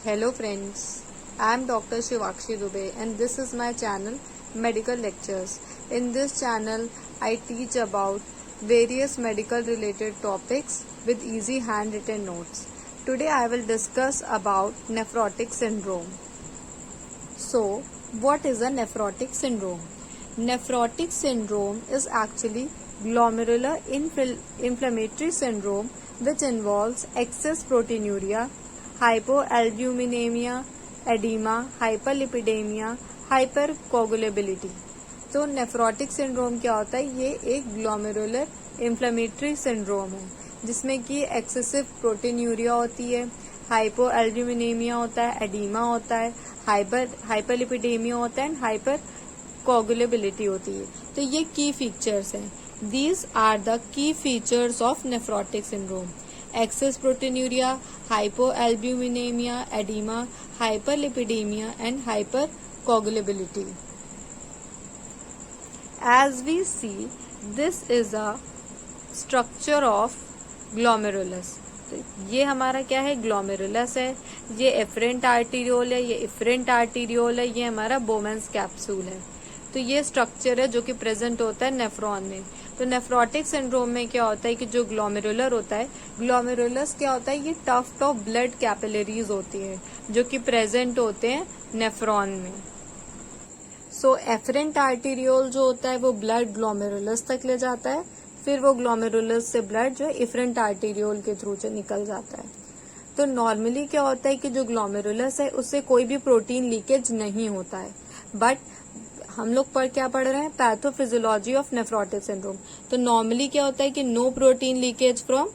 Hello friends, I am Dr. Shivakshi Dubey and this is my channel Medical Lectures. In this channel, I teach about various medical related topics with easy handwritten notes. Today I will discuss about nephrotic syndrome. So, what is a nephrotic syndrome? Nephrotic syndrome is actually glomerular inflammatory syndrome which involves excess proteinuria, hypoalbuminemia, edema, hyperlipidemia, hypercoagulability. तो nephrotic syndrome क्या होता है? ये एक glomerular inflammatory syndrome है जिसमें कि excessive proteinuria होती है, हाइपोएल्ब्यूमिनेमिया होता है, एडीमा होता है, हाइपरलिपिडेमिया होता है एंड हाइपरकोगुलेबिलिटी होती है. तो ये की फीचर्स हैं. These are the key features of nephrotic syndrome: excess proteinuria, hypoalbuminemia, edema, hyperlipidemia and hypercoagulability. As we see, this is a structure of glomerulus. तो ये हमारा क्या है? ग्लोमेरुलस है. ये एफरेंट आर्टीरियोल है, ये इफरेंट आर्टीरियोल है, ये हमारा बोमेंस कैप्सूल है. तो ये स्ट्रक्चर है जो कि प्रेजेंट होता है नेफ्रॉन में. तो नेफ्रोटिक सिंड्रोम में क्या होता है कि जो ग्लोमेरुलर होता है, ग्लोमेरुलस क्या होता है? ये टफ्ट ऑफ ब्लड कैपिलरीज होती है जो कि प्रेजेंट होते हैं नेफ्रॉन में. सो एफरेंट आर्टीरियोल जो होता है वो ब्लड ग्लोमेरुलस तक ले जाता है, फिर वो ग्लोमेरुलस से ब्लड जो है इफरेंट आर्टीरियोल के थ्रू से निकल जाता है. तो नॉर्मली क्या होता है कि जो ग्लोमेरुलस है उससे कोई भी प्रोटीन लीकेज नहीं होता है. बट हम लोग क्या पढ़ रहे हैं? Pathophysiology of nephrotic syndrome. तो नॉर्मली क्या होता है कि no protein leakage from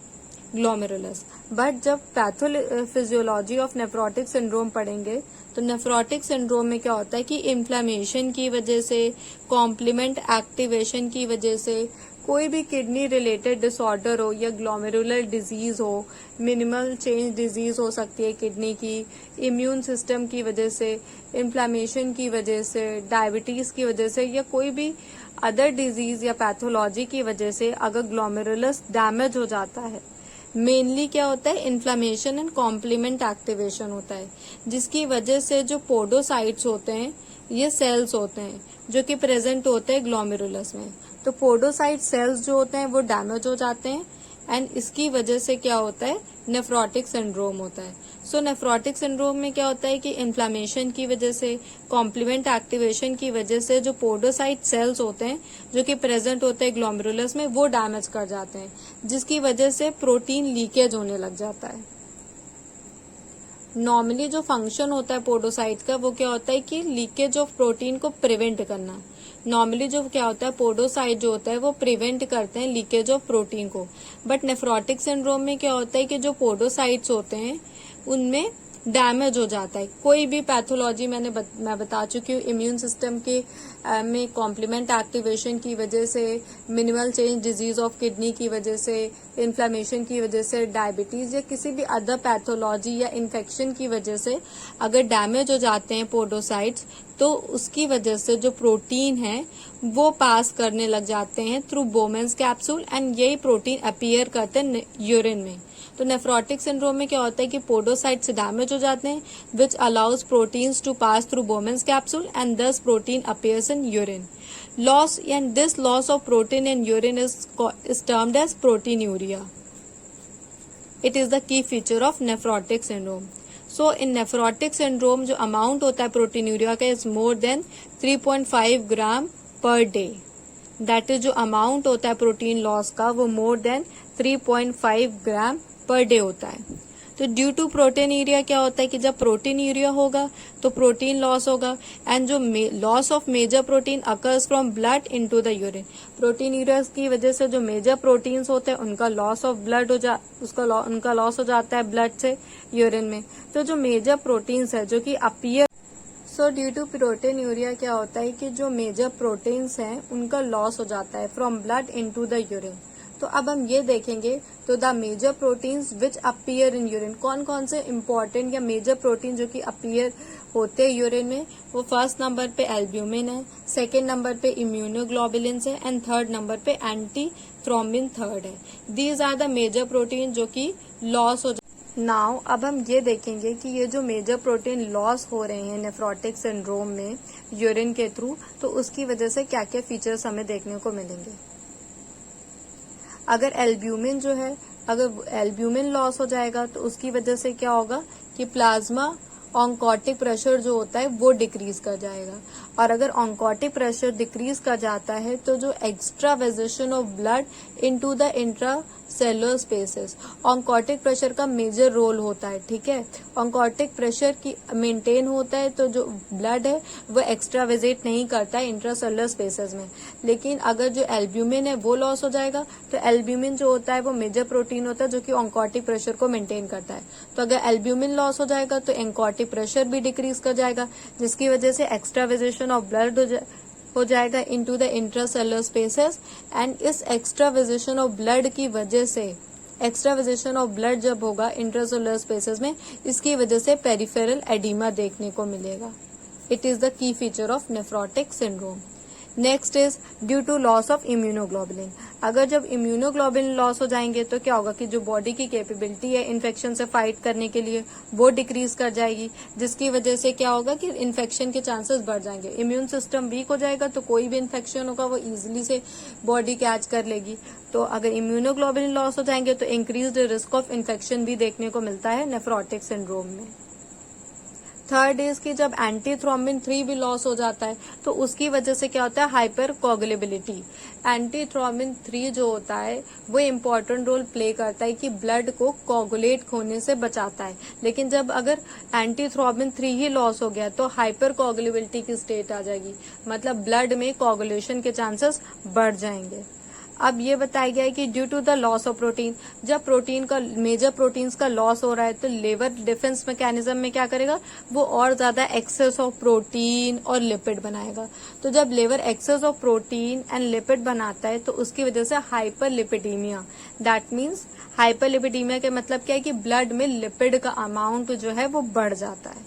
glomerulus. But जब पैथोफिजियोलॉजी ऑफ नेफ्रोटिक सिंड्रोम पढ़ेंगे तो नेफ्रोटिक सिंड्रोम में क्या होता है कि इन्फ्लेमेशन की वजह से, कॉम्प्लीमेंट एक्टिवेशन की वजह से, कोई भी किडनी रिलेटेड डिसऑर्डर हो या ग्लोमेरुलर डिजीज हो, मिनिमल चेंज डिजीज हो सकती है किडनी की, इम्यून सिस्टम की वजह से, इन्फ्लेमेशन की वजह से, डायबिटीज की वजह से या कोई भी अदर डिजीज या पैथोलॉजी की वजह से अगर ग्लोमेरुलस डैमेज हो जाता है, मेनली क्या होता है? इन्फ्लेमेशन एंड कॉम्प्लीमेंट एक्टिवेशन होता है जिसकी वजह से जो पोडोसाइट्स होते हैं ये सेल्स होते हैं जो कि प्रेजेंट होते हैं ग्लोमेरुलस में. तो पोडोसाइट सेल्स जो होते हैं वो डैमेज हो जाते हैं एंड इसकी वजह से क्या होता है? नेफ्रोटिक सिंड्रोम होता है. सो नेफ्रोटिक सिंड्रोम में क्या होता है कि इन्फ्लेमेशन की वजह से, कॉम्प्लीमेंट एक्टिवेशन की वजह से जो पोडोसाइट सेल्स होते हैं जो कि प्रेजेंट होते हैं ग्लोमेरुलस में वो डैमेज कर जाते हैं जिसकी वजह से प्रोटीन लीकेज होने लग जाता है. नॉर्मली जो फंक्शन होता है पोडोसाइट का वो क्या होता है कि लीकेज ऑफ प्रोटीन को प्रिवेंट करना. नॉर्मली जो क्या होता है पोडोसाइट जो होता है वो प्रिवेंट करते हैं लीकेज ऑफ प्रोटीन को. बट नेफ्रोटिक सिंड्रोम में क्या होता है कि जो पोडोसाइट्स होते हैं उनमें डैमेज हो जाता है. कोई भी पैथोलॉजी मैं बता चुकी हूँ, इम्यून सिस्टम के में कॉम्प्लीमेंट एक्टिवेशन की वजह से, minimal change disease of kidney की वजह से, इन्फ्लेमेशन की वजह से, डायबिटीज या किसी भी अदर पैथोलॉजी या इन्फेक्शन की वजह से अगर डैमेज हो जाते हैं पोडोसाइट्स तो उसकी वजह से जो प्रोटीन है वो पास करने लग जाते हैं थ्रू बोमेंस कैप्सूल एंड यही प्रोटीन अपीयर करते हैं यूरिन में. तो नेफ्रोटिक सिंड्रोम में क्या होता है कि पोडोसाइट्स डैमेज हो जाते हैं which allows proteins to pass through Bowman's capsule and this protein appears in urine. Loss and this loss of protein in urine is termed as proteinuria. It is the key feature of nephrotic syndrome. So in nephrotic syndrome जो amount होता है proteinuria का is more than 3.5 gram per day. That is जो amount होता है protein loss का वो more than 3.5 ग्राम per day होता है. तो ड्यू टू प्रोटीनूरिया क्या होता है कि जब प्रोटीनूरिया होगा तो प्रोटीन लॉस होगा एंड जो loss of major protein occurs from blood into the urine. Proteinuria की वजह से जो मेजर प्रोटीन्स होते हैं उनका लॉस ऑफ ब्लड उनका लॉस हो जाता है ब्लड से यूरिन में. तो जो मेजर प्रोटीन्स है जो कि अपीयर ड्यू टू प्रोटीनूरिया क्या होता है कि जो मेजर प्रोटीन्स हैं उनका लॉस हो जाता है from blood into the urine. तो अब हम ये देखेंगे तो the major proteins which appear in urine, कौन कौन से इम्पोर्टेंट या मेजर प्रोटीन जो कि अपीयर होते हैं यूरिन में. वो फर्स्ट नंबर पे एल्ब्यूमिन है, सेकेंड नंबर पे इम्यूनोग्लोबुलिन्स है एंड थर्ड नंबर पे एंटी थ्रोम्बिन थर्ड है. These are the major protein जो कि लॉस हो नाउ अब हम ये देखेंगे कि ये जो मेजर प्रोटीन लॉस हो रहे हैं नेफ्रोटिक सिंड्रोम में यूरिन के थ्रू, तो उसकी वजह से क्या क्या फीचर्स हमें देखने को मिलेंगे। अगर एल्ब्यूमिन जो है, अगर एल्ब्यूमिन लॉस हो जाएगा तो उसकी वजह से क्या होगा कि प्लाज्मा ऑन्कोटिक प्रेशर जो होता है वो डिक्रीज कर जाएगा, और अगर ऑन्कोटिक प्रेशर डिक्रीज कर जाता है तो जो extravasation of blood into the intracellular spaces, oncotic pressure का मेजर रोल होता है, ठीक है। ऑन्कोटिक प्रेशर की मेंटेन होता है तो जो ब्लड है वो एक्स्ट्रा विजिट नहीं करता है इंट्रासेलुलर स्पेसेस में। लेकिन अगर जो एल्ब्यूमिन है वो लॉस हो जाएगा तो एल्ब्यूमिन जो होता है वो मेजर प्रोटीन होता है जो कि ऑन्कोटिक प्रेशर को मेंटेन करता है। तो अगर एल्ब्यूमिन लॉस हो जाएगा तो ऑन्कोटिक प्रेशर भी डिक्रीज कर जाएगा, जिसकी वजह से एक्स्ट्रा विजिशन ऑफ ब्लड हो जाएगा into the intracellular spaces. And इस एक्स्ट्रा विजिशन ऑफ ब्लड की वजह से, एक्स्ट्रा विजिशन ऑफ ब्लड जब होगा इंट्रासेलुलर स्पेसेस में, इसकी वजह से पेरिफेरल एडिमा देखने को मिलेगा। It is the key feature of nephrotic syndrome. Next is due to loss of immunoglobulin. अगर जब इम्यूनोग्लोबुलिन लॉस हो जाएंगे तो क्या होगा कि जो बॉडी की कैपेबिलिटी है इन्फेक्शन से फाइट करने के लिए वो डिक्रीज कर जाएगी, जिसकी वजह से क्या होगा कि इन्फेक्शन के चांसेस बढ़ जाएंगे। इम्यून सिस्टम वीक हो जाएगा तो कोई भी इन्फेक्शन होगा वो इजिली से बॉडी कैच कर लेगी। तो अगर इम्यूनोग्लोबुलिन लॉस हो जाएंगे तो इंक्रीज्ड रिस्क ऑफ इन्फेक्शन भी देखने को मिलता है नेफ्रोटिक सिंड्रोम में। थर्ड इज कि जब एंटी थ्रोम्बिन 3 भी लॉस हो जाता है तो उसकी वजह से क्या होता है, हाइपर कोगुलेबिलिटी। एंटी थ्रोम्बिन 3 जो होता है वो इम्पोर्टेंट रोल प्ले करता है कि ब्लड को कोगुलेट होने से बचाता है। लेकिन जब अगर एंटी थ्रोम्बिन 3 ही लॉस हो गया तो हाइपर कोगुलेबिलिटी की स्टेट आ जाएगी, मतलब ब्लड में कोगुलेशन के चांसेस बढ़ जाएंगे। अब ये बताया गया है कि due to the loss of protein, जब प्रोटीन का, मेजर प्रोटीन्स का लॉस हो रहा है तो लिवर डिफेंस मैकेनिज्म में क्या करेगा, वो और ज्यादा एक्सेस ऑफ प्रोटीन और लिपिड बनाएगा। तो जब liver excess of protein and lipid बनाता है तो उसकी वजह से hyperlipidaemia, that means hyperlipidaemia के मतलब क्या है कि ब्लड में लिपिड का अमाउंट जो है वो बढ़ जाता है।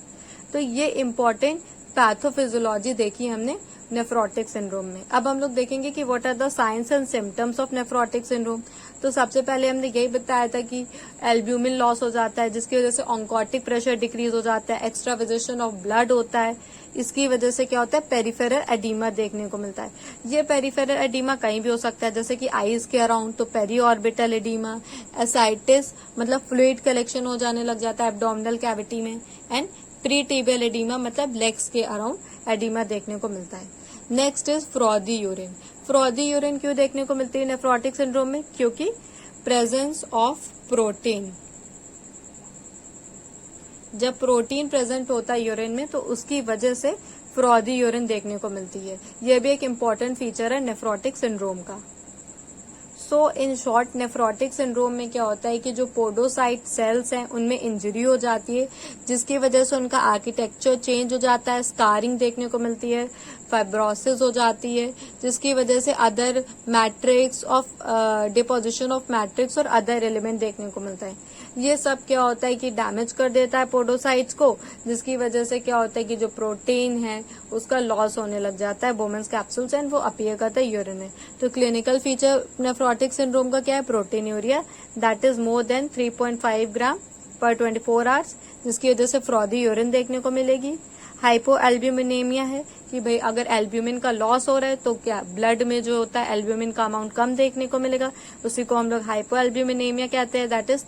तो ये इम्पोर्टेंट पैथोफिजियोलॉजी देखी हमने नेफ्रोटिक सिंड्रोम में। अब हम लोग देखेंगे कि what are the signs and symptoms of nephrotic syndrome. तो सबसे पहले हमने यही बताया था कि एल्ब्यूमिन लॉस हो जाता है जिसकी वजह से ऑन्कोटिक प्रेशर डिक्रीज हो जाता है, एक्स्ट्रा विजिशन ऑफ ब्लड होता है, इसकी वजह से क्या होता है, पेरिफेरल एडिमा देखने को मिलता है। ये पेरिफेरल एडिमा कहीं भी हो सकता है, जैसे कि आईज के अराउंड तो पेरी ऑर्बिटल एडिमा, एसाइटिस मतलब फ्लूइड कलेक्शन हो जाने लग जाता है एब्डोमिनल कैविटी में, एंड प्रीटिबियल एडिमा मतलब लेग्स के अराउंड एडिमा देखने को मिलता है। Next is frothy urine. Frothy urine क्यों देखने को मिलती है नेफ्रोटिक सिंड्रोम में, क्योंकि प्रेजेंस ऑफ प्रोटीन, जब प्रोटीन प्रेजेंट होता है यूरिन में तो उसकी वजह से फ्रॉदी यूरिन देखने को मिलती है। यह भी एक इम्पॉर्टेंट फीचर है नेफ्रोटिक सिंड्रोम का। सो इन शॉर्ट नेफ्रोटिक सिंड्रोम में क्या होता है कि जो पोडोसाइट सेल्स हैं उनमें इंजरी हो जाती है जिसकी वजह से उनका आर्किटेक्चर चेंज हो जाता है, स्कारिंग देखने को मिलती है, फाइब्रोसिस हो जाती है, जिसकी वजह से other matrix of deposition of matrix और अदर एलिमेंट देखने को मिलता है। ये सब क्या होता है कि डैमेज कर देता है पोडोसाइट्स को, जिसकी वजह से क्या होता है कि जो प्रोटीन है उसका लॉस होने लग जाता है बोमेंस कैप्सूल्स एंड वो अपीयर करता है यूरिन में। तो क्लिनिकल फीचर नेफ्रोटिक सिंड्रोम का क्या है, proteinuria that is more than 3.5 ग्राम पर 24 आवर्स, जिसकी वजह से फ्रॉदी यूरिन देखने को मिलेगी। हाइपो एल्ब्यूमिनेमिया है कि भाई अगर एल्ब्यूमिन का लॉस हो रहा है तो क्या ब्लड में जो होता है एल्ब्यूमिन का अमाउंट कम देखने को मिलेगा, उसी को हम लोग हाइपो एल्ब्यूमिनेमिया कहते हैं, दैट इज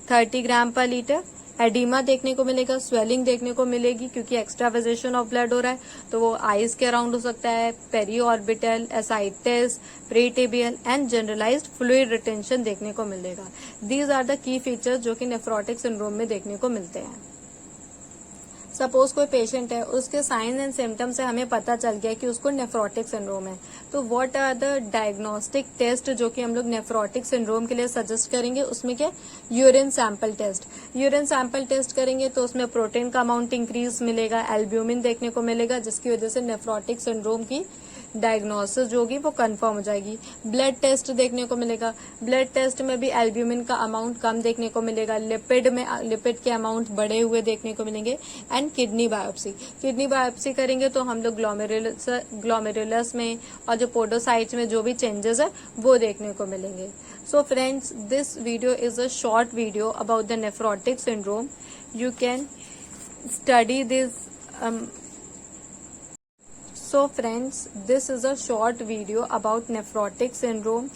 30 ग्राम पर लीटर। एडिमा देखने को मिलेगा, स्वेलिंग देखने को मिलेगी क्योंकि एक्स्ट्रा विजिशन ऑफ ब्लड हो रहा है, तो वो आईज के अराउंड हो सकता है, periorbital, ascites, pretibial and generalized fluid retention देखने को मिलेगा। These are the key features जो कि नेफ्रोटिक सिंड्रोम में देखने को मिलते हैं। सपोज कोई पेशेंट है, उसके साइंस एंड सिम्टम्स से हमें पता चल गया कि उसको नेफ्रोटिक सिंड्रोम है, तो what are the diagnostic test जो कि हम लोग नेफ्रोटिक सिंड्रोम के लिए सजेस्ट करेंगे, उसमें क्या, urine sample test. Urine sample test करेंगे तो उसमें प्रोटीन का अमाउंट इंक्रीज मिलेगा, एल्ब्यूमिन देखने को मिलेगा, जिसकी वजह से नेफ्रोटिक सिंड्रोम की डायग्नोसिस जो होगी वो कंफर्म हो जाएगी। ब्लड टेस्ट देखने को मिलेगा, ब्लड टेस्ट में भी एल्ब्यूमिन का अमाउंट कम देखने को मिलेगा, लिपिड के अमाउंट बढ़े हुए देखने को मिलेंगे। एंड किडनी बायोप्सी करेंगे तो हम लोग ग्लोमेरुलस में और जो पोडोसाइट्स में जो भी चेंजेस है वो देखने को मिलेंगे। So friends, this video is a short video about the nephrotic syndrome. You can study this. So friends, this is a short video about nephrotic syndrome.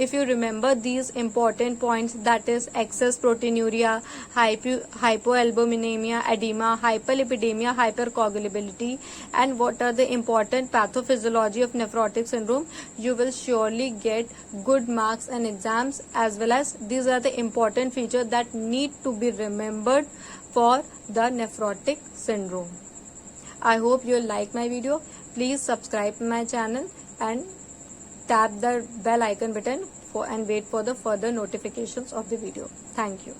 If you remember these important points, that is excess proteinuria, hypoalbuminemia, edema, hyperlipidemia, hypercoagulability, and what are the important pathophysiology of nephrotic syndrome, you will surely get good marks in exams, as well as these are the important features that need to be remembered for the nephrotic syndrome. I hope you like my video. Please subscribe my channel and tap the bell icon button and wait for the further notifications of the video. Thank you.